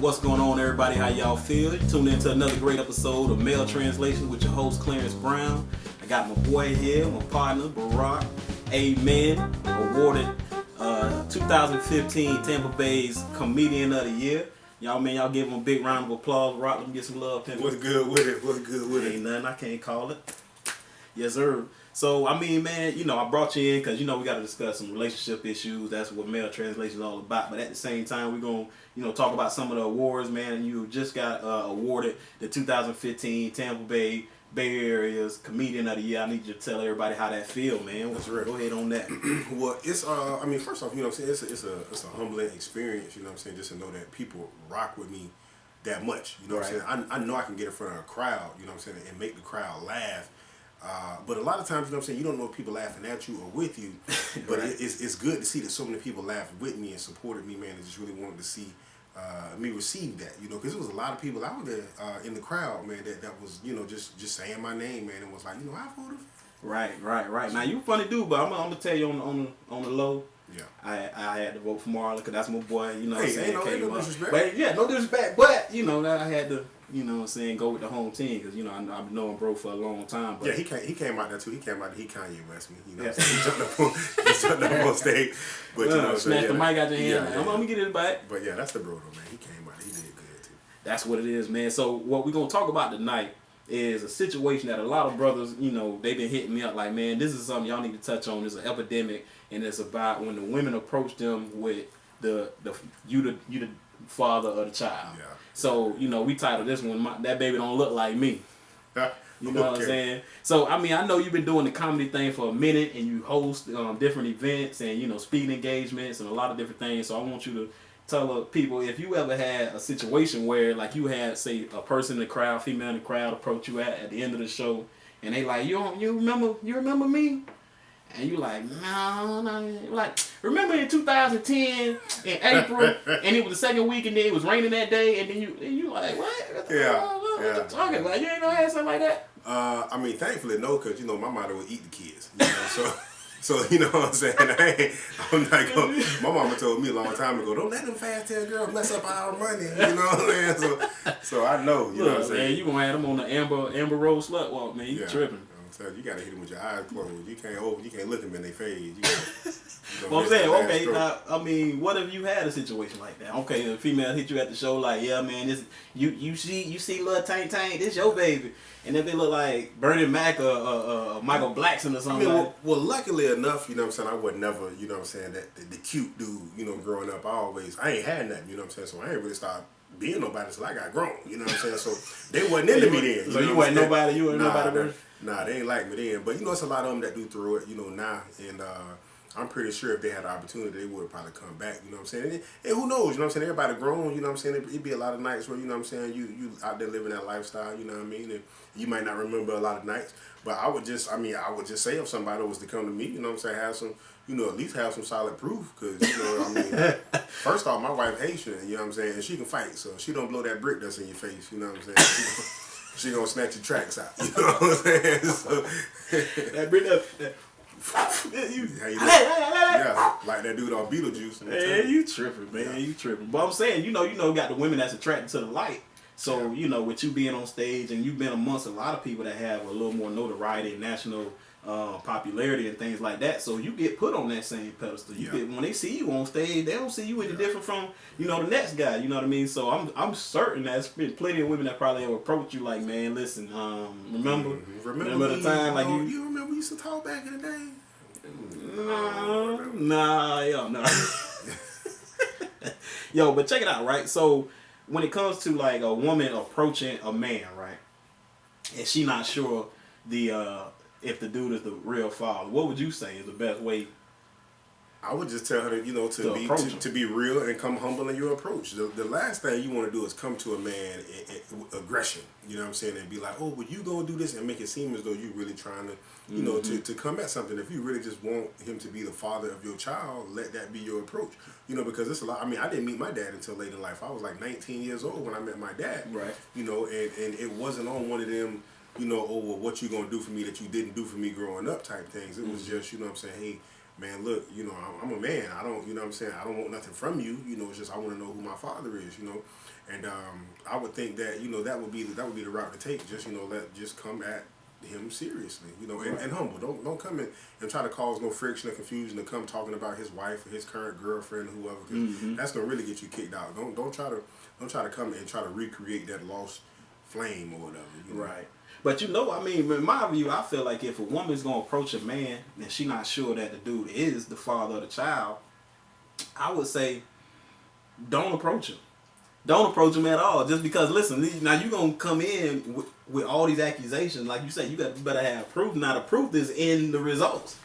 What's going on, everybody? How y'all feel? Tune in to another great episode of Male Translation with your host, Clarence Brown. I got my boy here, my partner, Barak. Amen. Awarded 2015 Tampa Bay's Comedian of the Year. Y'all give him a big round of applause. Rock, let me get some love. What's good with it? What's good with it? Ain't nothing I can't call it. Yes, sir. So, I mean, man, I brought you in because, we got to discuss some relationship issues. That's what Male Translation is all about. But at the same time, we're going to, talk about some of the awards, man. And you just got awarded the 2015 Tampa Bay Area's Comedian of the Year. I need you to tell everybody how that feel, man. That's right. Go ahead on that. Well, it's, first off, it's a humbling experience, just to know that people rock with me that much, what I'm saying? I know I can get in front of a crowd, and make the crowd laugh. But a lot of times, you don't know if people laughing at you or with you. But it's good to see that so many people laughed with me and supported me, man, and just really wanted to see me receive that, because there was a lot of people out there in the crowd, man, that was, just saying my name, man, and was like, I voted. Right. Now, you funny dude, but I'm going to tell you on the low. Yeah. I had to vote for Marlon because that's my boy, what I'm saying? Ain't no disrespect. But, yeah, no disrespect. But, I had to, go with the home team because, I've known bro for a long time. But yeah, he came out there too. He came out there, he Kanye West me. He jumped up on stage. But, snatched the mic out your hand. I'm going to get it back. But, yeah, that's the bro, though, man. He came out there. He did good, too. That's what it is, man. So, what we're going to talk about tonight is a situation that a lot of brothers, they've been hitting me up like, man, this is something y'all need to touch on. It's an epidemic, and it's about when the women approach them with you the father of the child. Yeah. So, we titled this one, That Baby Don't Look Like Me. You know what I'm saying? So, I know you've been doing the comedy thing for a minute, and you host different events and, speaking engagements and a lot of different things. So, I want you to tell people if you ever had a situation where, like, you had, say, a person in the crowd, female in the crowd, approach you at the end of the show, and they like, you remember me? And you like, no. Like, remember in 2010 in April, and it was the second week, and then it was raining that day, and then you like, what? What you talking about? You ain't know had something like that? Thankfully no, because my motto was eat the kids. So you know what I'm saying? I'm not going. My mama told me a long time ago, don't let them fast tail girls mess up our money. You know what I'm saying? So I know. You know what I'm saying? Man, you gonna have them on the Amber Rose slut walk, man. You tripping? You gotta hit them with your eyes closed. You can't look them in their face. Well, I'm saying, okay, now, what if you had a situation like that? Okay, a female hit you at the show like, yeah, man, this you see little Tank, this your baby, and if they look like Bernie Mac or Michael Blackson or something. Well, luckily enough, I would never, that the cute dude, growing up, I ain't had nothing, so I ain't really started being nobody until I got grown, so they wasn't into me then. So you wasn't nobody, nobody. Nah, they ain't like me then, but it's a lot of them that do throw it, now, and I'm pretty sure if they had the opportunity, they would probably come back, And who knows, everybody grown, it'd be a lot of nights where, you out there living that lifestyle, and you might not remember a lot of nights, but I would just say if somebody was to come to me, have some, at least have some solid proof, because, first off, my wife Haitian, and she can fight, so she don't blow that brick dust in your face, She gonna snatch your tracks out, you know what I'm saying? So, that brick dust. Yeah, like that dude on Beetlejuice. Man, you tripping, man. Yeah. You tripping. But I'm saying, you got the women that's attracted to the light. So, with you being on stage and you've been amongst a lot of people that have a little more notoriety and national popularity and things like that. So you get put on that same pedestal. When they see you on stage, they don't see you any different from, the next guy. You know what I mean? So I'm certain there's been plenty of women that probably have approached you like, man, listen, remember the time like you remember we used to talk back in the day? No. Yo, but check it out, right? So when it comes to like a woman approaching a man, right, and she not sure if the dude is the real father, what would you say is the best way? I would just tell her to be real and come humble in your approach. The last thing you want to do is come to a man aggression, and be like, oh, well, you gonna do this, and make it seem as though you really trying to, to come at something. If you really just want him to be the father of your child, let that be your approach. Because it's a lot. I didn't meet my dad until late in life. I was like 19 years old when I met my dad. Right. And it wasn't on one of them, oh, well, what you gonna do for me that you didn't do for me growing up type things. It was just, hey, man, look, you know, I'm a man. I don't, you know what I'm saying? I don't want nothing from you. You know, it's just I want to know who my father is. You know, and I would think that, you know, that would be the route to take. Just, you know, just come at him seriously, you know, and humble. Don't come in and try to cause no friction or confusion to come talking about his wife or his current girlfriend or whoever. Cause that's gonna really get you kicked out. Don't try to come and try to recreate that lost flame or whatever. You know? Right. But you know, I mean, in my view, I feel like if a woman's gonna approach a man and she not sure that the dude is the father of the child, I would say don't approach him. Don't approach him at all. Just because, listen, now you're going to come in with all these accusations. Like you said, you better have proof. Now, the proof is in the results.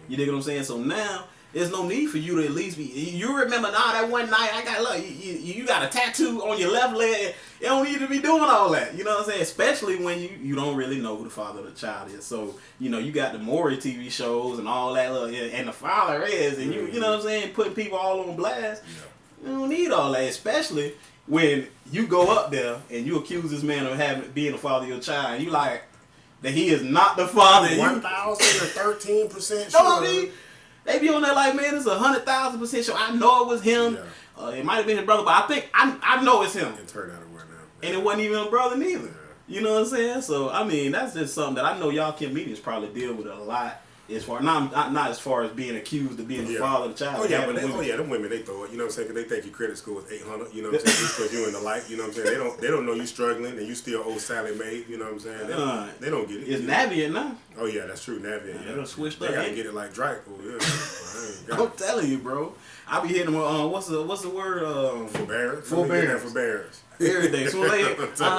You dig what I'm saying? So now, there's no need for you to at least be... You remember, that one night, I got, look, you got a tattoo on your left leg. You don't need to be doing all that. You know what I'm saying? Especially when you don't really know who the father of the child is. So, you know, you got the Maury TV shows and all that, and the father is, and you know what I'm saying, putting people all on blast. Yeah. You don't need all that, especially... when you go up there and you accuse this man of being the father of your child, and you like that he is not the father. 1,013% sure. No, I mean, they be on there like, man, it's 100,000% sure. I know it was him. Yeah. It might have been his brother, but I think I know it's him. It turned out it wasn't him. And it wasn't even a brother neither. Yeah. You know what I'm saying? So I mean, that's just something that I know y'all comedians probably deal with a lot. As far not as far as being accused of being the father of the child. Oh yeah, but them women they throw it. You know what I'm saying? Because they think your credit score is 800. You know what I'm saying? Just because you in the light. You know what I'm saying? They don't know you struggling and you still owe Sally Mae. You know what I'm saying? They don't get it. It's Navient now. Oh yeah, that's true. Navient. Yeah, they switched up. They gotta get it like Drake. Oh yeah. I'm telling you, bro. I be hitting them with what's the word? Forbearance. Forbearance. Everything. So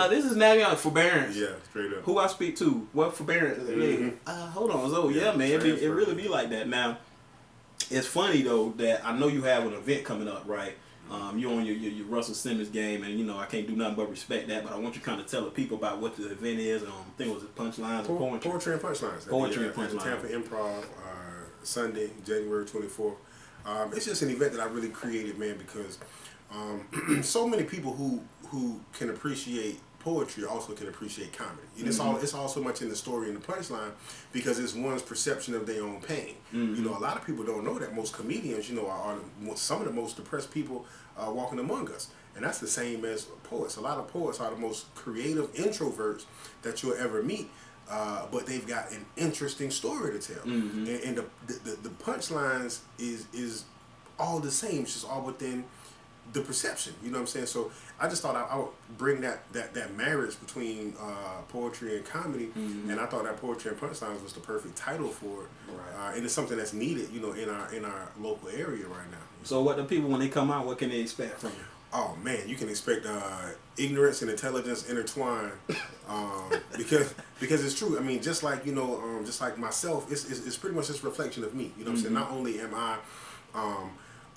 this is Navient forbearance. Yeah, straight up. Who I speak to? What forbearance? Hold on. So yeah, man, it really be like that. Now, it's funny though that I know you have an event coming up, right? You're on your Russell Simmons game, and you know I can't do nothing but respect that. But I want you to kind of tell the people about what the event is. I think it was punchlines or poetry. Poetry and punchlines. Poetry and punchlines. Tampa Improv, Sunday, January 24th. It's just an event that I really created, man, because so many people who can appreciate poetry also can appreciate comedy. And it's all so much in the story and the punchline because it's one's perception of their own pain. You know, a lot of people don't know that most comedians, you know, are some of the most depressed people walking among us. And that's the same as poets. A lot of poets are the most creative introverts that you'll ever meet. But they've got an interesting story to tell. And the punchlines is all the same. It's just all within the perception, you know what I'm saying? So I just thought I would bring that marriage between poetry and comedy, and I thought that Poetry and Punchlines was the perfect title for it. Right. And it's something that's needed, you know, in our local area right now. So what the people, when they come out, what can they expect from you? Oh man, you can expect ignorance and intelligence intertwined, because it's true. I mean, just like, you know, just like myself, it's pretty much this reflection of me. You know what I'm saying? Not only am I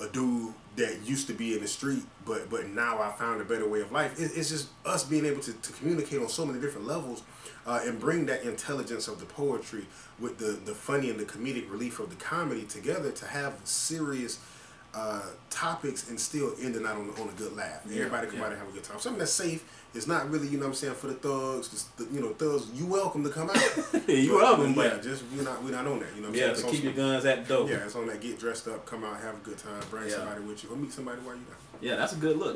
a dude that used to be in the street, but now I found a better way of life. It's just us being able to communicate on so many different levels, and bring that intelligence of the poetry with the funny and the comedic relief of the comedy together to have serious topics and still ending out on a good laugh. Everybody come out and have a good time. Something that's safe. It's not really, you know what I'm saying, for the thugs. You know, thugs, you welcome to come out. You welcome, but yeah, just we're not on that. You know what I'm saying? So keep your guns at the door. Yeah, it's on that get dressed up, come out, have a good time, bring somebody with you, or meet somebody while you're there. Yeah, that's a good look.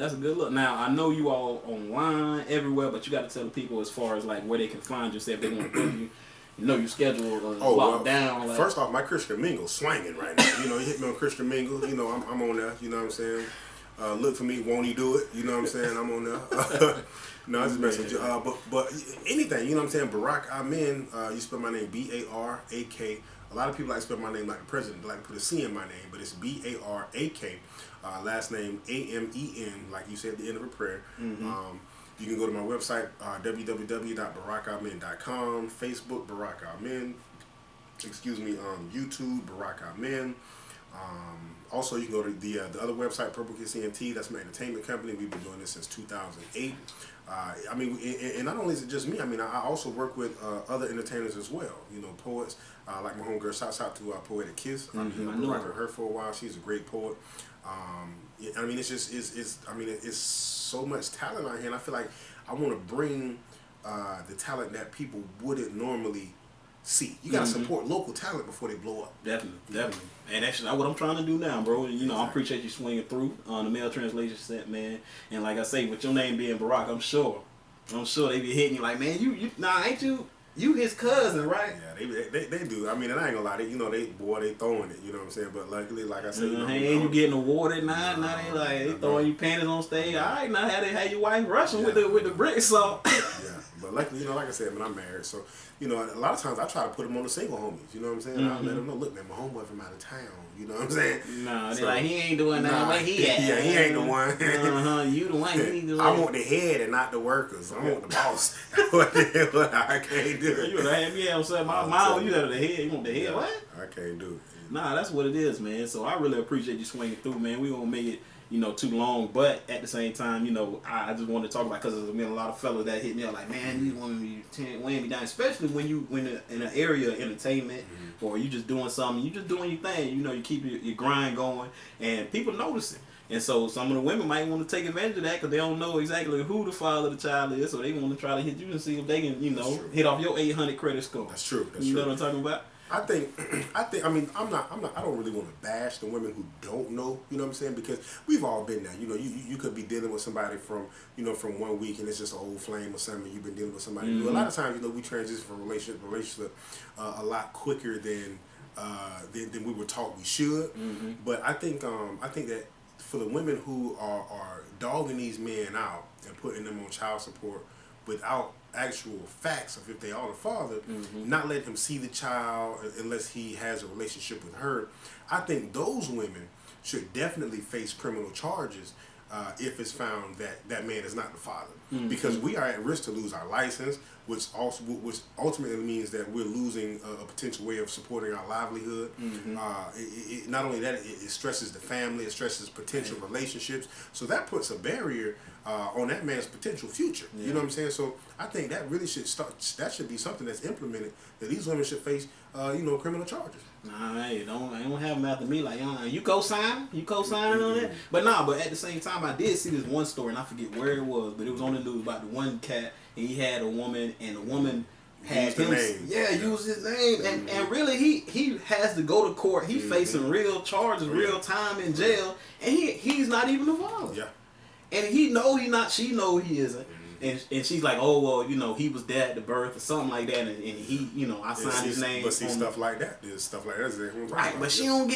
Now, I know you all online everywhere, but you got to tell the people as far as like where they can find you, say if they want to book you. You know, your schedule locked down. Like. First off, my Christian Mingle swinging right now. You know, you hit me on Christian Mingle. You know, I'm on there. You know what I'm saying? Look for me, won't he do it? You know what I'm saying? I'm on there. No, I just messing with you. But anything, you know what I'm saying? Barak, Amen. You spell my name B-A-R-A-K. A lot of people like to spell my name like the president. They like to put a C in my name, but it's B-A-R-A-K. Last name A-M-E-N, like you said at the end of a prayer. You can go to my website, www.barakamen.com, Facebook, Barak Amen, YouTube, Barak Amen. Also, you can go to the other website, Purple Kiss ENT. That's my entertainment company. We've been doing this since 2008. I mean, and not only is it just me. I mean, I also work with other entertainers as well. You know, poets like my homegirl. Shouts out to Poetic Kiss. I've been working with her for a while. She's a great poet. I mean, it's just it's so much talent out here, and I feel like I want to bring the talent that people wouldn't normally see. You gotta support local talent before they blow up. Definitely. And that's what I'm trying to do now, bro. You know, I appreciate you swinging through on the mail translation set, man. And like I say, with your name being Barak, I'm sure they be hitting you like, man, you ain't you his cousin, right? Yeah, they do. I mean, and I ain't gonna lie, they throwing it. You know what I'm saying? But luckily, like I said, you getting awarded now. Now they throwing you panties on stage. All right, now how your wife rushing with the brick salt. Yeah, but luckily, like I said, man, I'm married, so a lot of times I try to put them on the single homies. You know what I'm saying? I let them know, look, man, my homeboy from out of town. You know what I'm saying? No, they're like, he ain't doing that. Where he at? Yeah, he ain't the one. You the one. He the one. I want the head and not the workers. I want the boss. I can't do it. You would have had me on something. My mom, you had the head. You want the head? What? I can't do it. Nah, that's what it is, man. So I really appreciate you swinging through, man. We gonna make it, too long, but at the same time, I just want to talk about, because there's been a lot of fellas that hit me up like, man, these women be weighing me down, especially when in an area of entertainment, or you just doing something, you just doing your thing, you keep your grind going, and people notice it. And so some of the women might want to take advantage of that because they don't know exactly who the father of the child is, so they want to try to hit you and see if they can, hit off your 800 credit score. That's true. You know what I'm talking about? I mean, I don't really want to bash the women who don't know, you know what I'm saying? Because we've all been there. You could be dealing with somebody from 1 week and it's just an old flame or something. You've been dealing with somebody new. A lot of times, we transition from relationship to relationship a lot quicker than we were taught we should. But I think that for the women who are dogging these men out and putting them on child support without actual facts of if they are the father, not letting him see the child unless he has a relationship with her, I think those women should definitely face criminal charges if it's found that that man is not the father, because we are at risk to lose our license, which ultimately means that we're losing a potential way of supporting our livelihood. Not only that, it stresses the family, it stresses potential relationships, so that puts a barrier on that man's potential future. You know what I'm saying? So I think that really should start. That should be something that's implemented, that these women should face, criminal charges. Nah, hey, don't have them after me like, you co-sign on that. But at the same time, I did see this one story, and I forget where it was, but it was on the news about the one cat, and he had a woman, and the woman had used his name. Yeah, used his name, and really he has to go to court. He facing real charges, real time in jail, and he's not even the father. Yeah. And he know he not. She know he isn't. And she's like, oh well, he was there at the birth or something like that, and he, I signed his name. But see, stuff like that, there's stuff like that. Right, but she ain't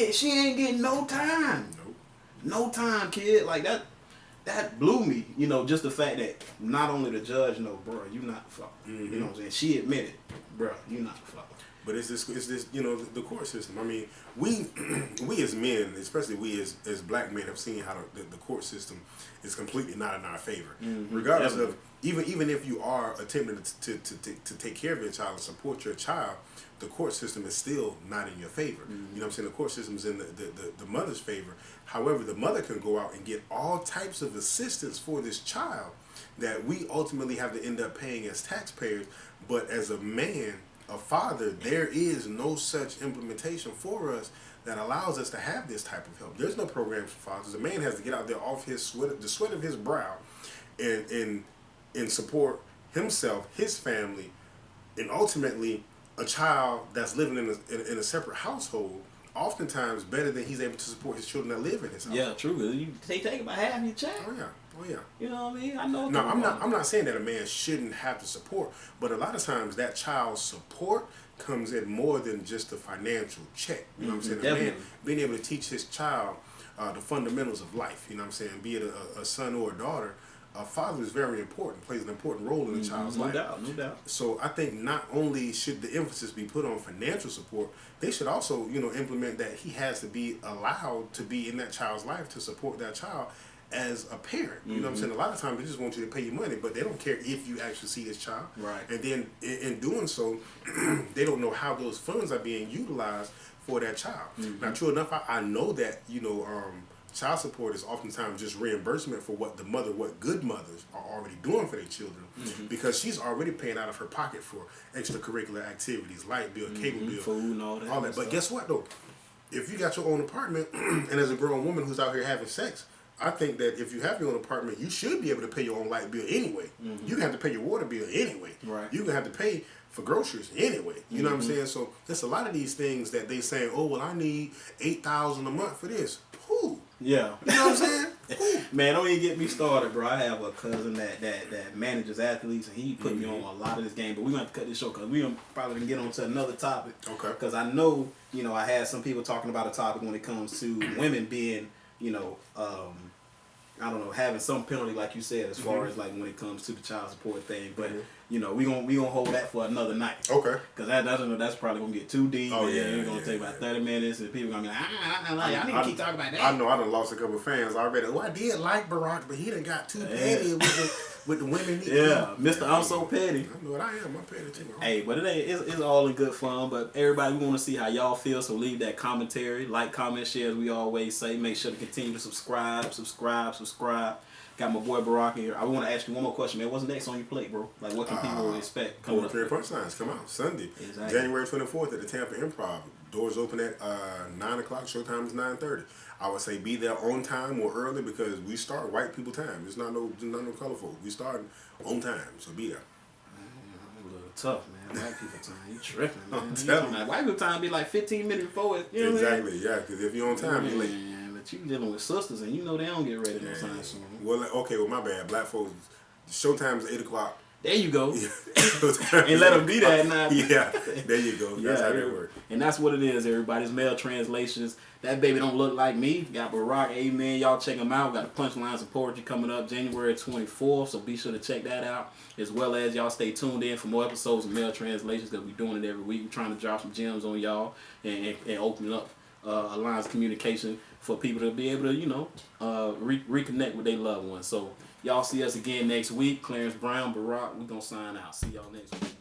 getting no time. Nope. No time, kid. Like that blew me. Just the fact that not only the judge know, bro, you not the father. You know what I'm saying? She admitted, bro, you not the father. But it's this, the court system. I mean, we as men, especially we as black men, have seen how the court system is completely not in our favor. Regardless of, even if you are attempting to take care of your child and support your child, the court system is still not in your favor. You know what I'm saying? The court system is in the mother's favor. However, the mother can go out and get all types of assistance for this child that we ultimately have to end up paying as taxpayers. But as a man, a father, there is no such implementation for us that allows us to have this type of help. There's no programs for fathers. A man has to get out there off his sweat, the sweat of his brow, and support himself, his family, and ultimately a child that's living in a separate household, oftentimes better than he's able to support his children that live in his house. Yeah, true. They take about half your check. Oh yeah. You know what I mean? I know. No, I'm not saying that a man shouldn't have the support, but a lot of times that child's support comes in more than just a financial check. You know what I'm saying? A man being able to teach his child the fundamentals of life. You know what I'm saying? Be it a son or a daughter. A father is very important, plays an important role in a child's life. No doubt. So I think not only should the emphasis be put on financial support, they should also, implement that he has to be allowed to be in that child's life to support that child as a parent. You know what I'm saying? A lot of times they just want you to pay you money, but they don't care if you actually see this child. Right. And then in doing so, they don't know how those funds are being utilized for that child. Now, true enough, I know that, child support is oftentimes just reimbursement for what good mothers are already doing for their children, because she's already paying out of her pocket for extracurricular activities, light bill, cable bill, food, and all that. But guess what though? If you got your own apartment and as a grown woman who's out here having sex, I think that if you have your own apartment, you should be able to pay your own light bill anyway. Mm-hmm. You have to pay your water bill anyway. Right. You're going to have to pay for groceries anyway. You know what I'm Mm-hmm. saying? So there's a lot of these things that they saying, oh, well, I need $8,000 a month for this. Who? Yeah. You know what I'm saying? Who? Man, don't even get me started, bro. I have a cousin that manages athletes, and he put me on a lot of this game. But we're going to have to cut this short because we're going to probably get on to another topic. Okay. Because I know, you know, I had some people talking about a topic when it comes to women being, you know, I don't know, having some penalty, like you said, as far as like when it comes to the child support thing. But you know, we gonna hold that for another night. Okay. Because that's probably gonna get too deep. Oh, and yeah, it's gonna take about 30 minutes, and people gonna be like, I need to keep talking about that. I know I done lost a couple of fans already. Oh, I did like Barak, but he done got too petty with the women. Yeah, Mr. I'm so petty. I know what I am. I'm petty too. Hey, but it's all in good fun. But everybody, we want to see how y'all feel. So leave that commentary, like, comment, share, as we always say. Make sure to continue to subscribe. Got my boy Barak here. I want to ask you one more question, man. What's next on your plate, bro? Like, what can people expect coming up? Poetry and Punchlines come out Sunday, Exactly. January 24th at the Tampa Improv. Doors open at 9 o'clock. Showtime is 9:30. I would say be there on time or early because we start white people time. It's not no color folk. We start on time, so be there. A little tough, man. White people time, you tripping, man. I'm telling you. White people time be like 15 minutes before it. You know what I mean? Exactly, yeah. Because if you're on time, you're late. Man, but you dealing with sisters, and you know they don't get ready no time soon. Well, okay, well, my bad. Black folks, showtime is 8 o'clock. There you go. And And let them be there at 9. Yeah, there you go. That's how that works. And that's what it is, everybody's male translations. That baby don't look like me. Got Barak, amen. Y'all check him out. We got the Punchlines of Poetry coming up January 24th, so be sure to check that out. As well as y'all stay tuned in for more episodes of male translations because we're doing it every week. We're trying to drop some gems on y'all and open up a lines of communication for people to be able to, you know, reconnect with their loved ones. So y'all see us again next week. Clarence Brown, Barak, we're going to sign out. See y'all next week.